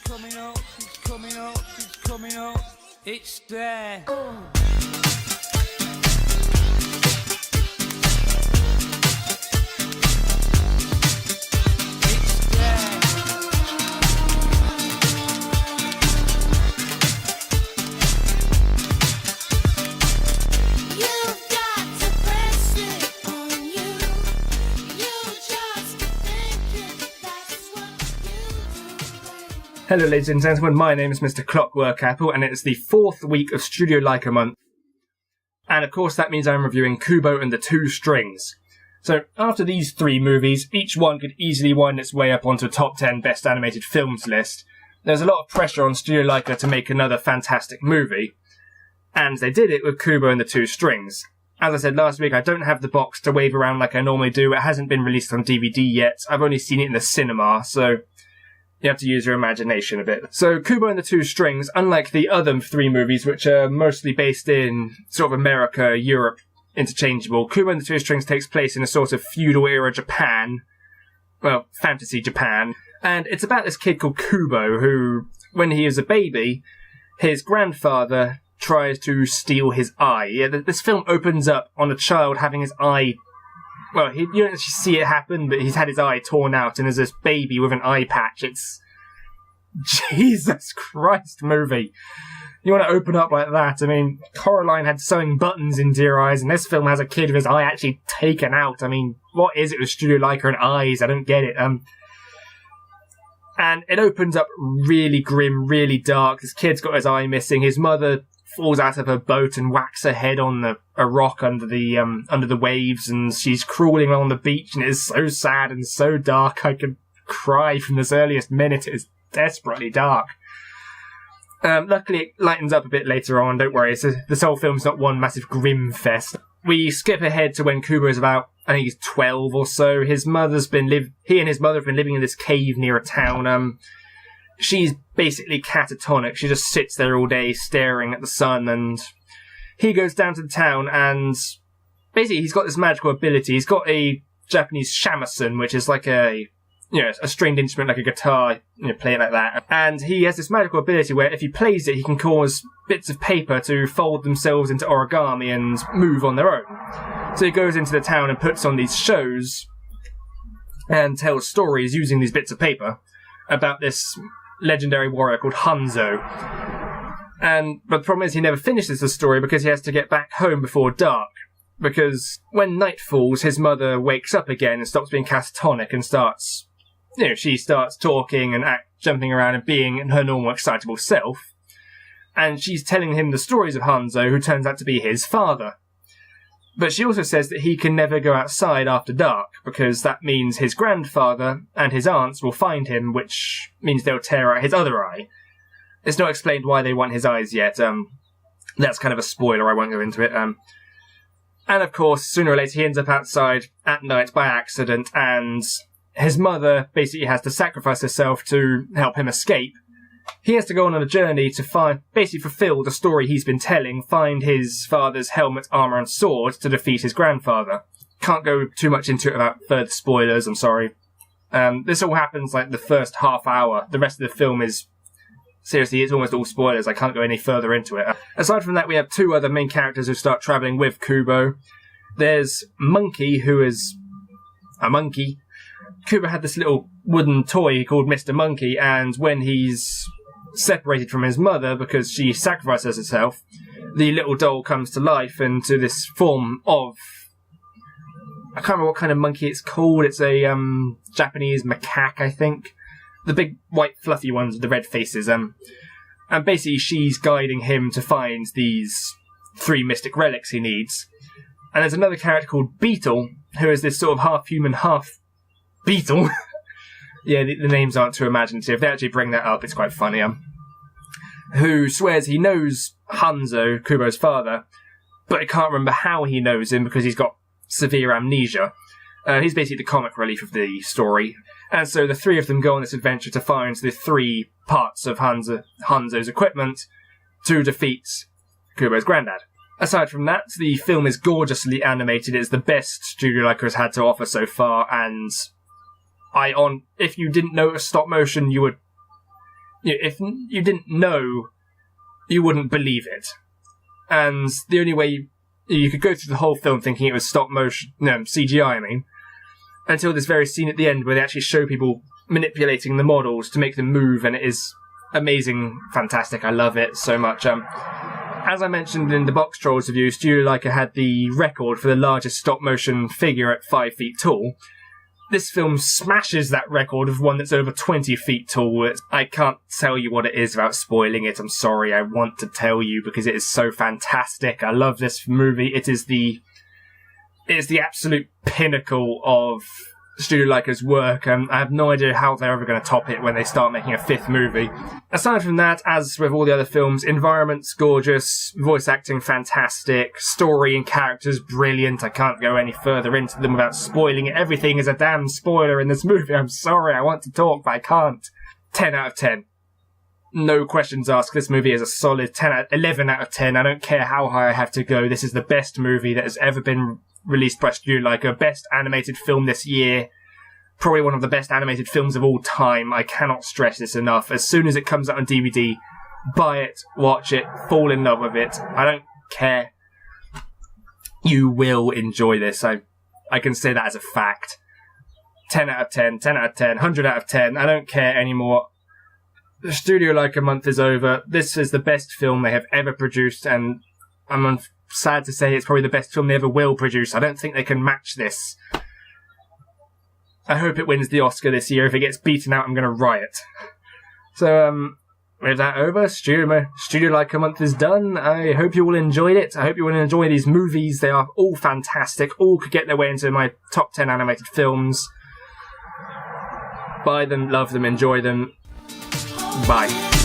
coming up, it's coming up, it's coming up, it's there. Hello ladies and gentlemen, my name is Mr. Clockwork Apple and it's the 4th week of Studio Leica month. And of course that means I'm reviewing Kubo and the Two Strings. So after these 3 movies, each one could easily wind its way up onto a top 10 best animated films list. There's a lot of pressure on Studio Leica to make another fantastic movie. And they did it with Kubo and the Two Strings. As I said last week, I don't have the box to wave around like I normally do. It hasn't been released on DVD yet. I've only seen it in the cinema, so you have to use your imagination a bit. So, Kubo and the Two Strings, unlike the other 3 movies, which are mostly based in sort of America, Europe, interchangeable, Kubo and the Two Strings takes place in a sort of feudal-era Japan. Well, fantasy Japan. And it's about this kid called Kubo, who, when he is a baby, his grandfather tries to steal his eye. Yeah, this film opens up on a child having his eye... Well, you don't actually see it happen, but he's had his eye torn out, and there's this baby with an eye patch. It's... Jesus Christ movie. You want to open up like that? I mean, Coraline had sewing buttons into your eyes, and this film has a kid with his eye actually taken out. I mean, what is it with Studio Leica and eyes? I don't get it. And it opens up really grim, really dark. This kid's got his eye missing. His mother falls out of her boat and whacks her head on a rock under the waves, and she's crawling along the beach, and it is so sad and so dark. I could cry from this earliest minute. It is desperately dark. Luckily, it lightens up a bit later on. Don't worry, this whole film's not one massive grim fest. We skip ahead to when Kubo is about, I think he's 12 or so. He and his mother have been living in this cave near a town. She's basically catatonic. She just sits there all day staring at the sun, and he goes down to the town, and basically he's got this magical ability. He's got a Japanese shamisen, which is like a stringed instrument, like a guitar, play it like that. And he has this magical ability where if he plays it, he can cause bits of paper to fold themselves into origami and move on their own. So he goes into the town and puts on these shows and tells stories using these bits of paper about this legendary warrior called Hanzo. But the problem is he never finishes the story because he has to get back home before dark. Because when night falls, his mother wakes up again and stops being catatonic and starts, she starts talking and jumping around and being her normal excitable self. And she's telling him the stories of Hanzo, who turns out to be his father. But she also says that he can never go outside after dark, because that means his grandfather and his aunts will find him, which means they'll tear out his other eye. It's not explained why they want his eyes yet. That's kind of a spoiler, I won't go into it. And of course, sooner or later he ends up outside at night by accident, and his mother basically has to sacrifice herself to help him escape. He has to go on a journey to basically fulfill the story he's been telling, find his father's helmet, armor, and sword to defeat his grandfather. Can't go too much into it without further spoilers, I'm sorry. This all happens like the first half hour. The rest of the film is, seriously, it's almost all spoilers. I can't go any further into it. Aside from that, we have 2 other main characters who start travelling with Kubo. There's Monkey, who is a monkey. Kubo had this little wooden toy called Mr. Monkey, and when he's separated from his mother because she sacrifices herself, the little doll comes to life into this form of... I can't remember what kind of monkey it's called. It's a Japanese macaque, I think. The big white fluffy ones with the red faces. And basically she's guiding him to find these 3 mystic relics he needs. And there's another character called Beetle, who is this sort of half-human, half-beetle. Yeah, the names aren't too imaginative. If they actually bring that up, it's quite funny. Who swears he knows Hanzo, Kubo's father, but I can't remember how he knows him because he's got severe amnesia. He's basically the comic relief of the story. And so the 3 of them go on this adventure to find the 3 parts of Hanzo's equipment to defeat Kubo's granddad. Aside from that, the film is gorgeously animated. It's the best Studio Leica has had to offer so far, and if you didn't know it was stop motion, you would if you didn't know, you wouldn't believe it. And the only way you could go through the whole film thinking it was stop motion, no, CGI, I mean, until this very scene at the end where they actually show people manipulating the models to make them move, and it is amazing, fantastic. I love it so much. As I mentioned in the Box Trolls review, Studio Leica had the record for the largest stop-motion figure at 5 feet tall. This film smashes that record of one that's over 20 feet tall. I can't tell you what it is without spoiling it. I'm sorry, I want to tell you because it is so fantastic. I love this movie. It is the absolute pinnacle of Studio Leica's work, and I have no idea how they're ever going to top it when they start making a 5th movie. Aside from that, as with all the other films, environment's gorgeous, voice acting fantastic, story and characters brilliant. I can't go any further into them without spoiling it. Everything is a damn spoiler in this movie. I'm sorry, I want to talk, but I can't. 10 out of 10. No questions asked. This movie is a solid 11 out of 10. I don't care how high I have to go. This is the best movie that has ever been released by Studio Leica. Best animated film this year. Probably one of the best animated films of all time. I cannot stress this enough. As soon as it comes out on DVD, buy it, watch it, fall in love with it. I don't care. You will enjoy this. I can say that as a fact. 10 out of 10, 10 out of 10, 100 out of 10. I don't care anymore. The Studio Leica month is over. This is the best film they have ever produced, and I'm sad to say it's probably the best film they ever will produce. I don't think they can match this. I hope it wins the Oscar this year. If it gets beaten out, I'm going to riot. So, with that over, Studio Leica month is done. I hope you all enjoyed it. I hope you will enjoy these movies. They are all fantastic. All could get their way into my top 10 animated films. Buy them, love them, enjoy them. Bye.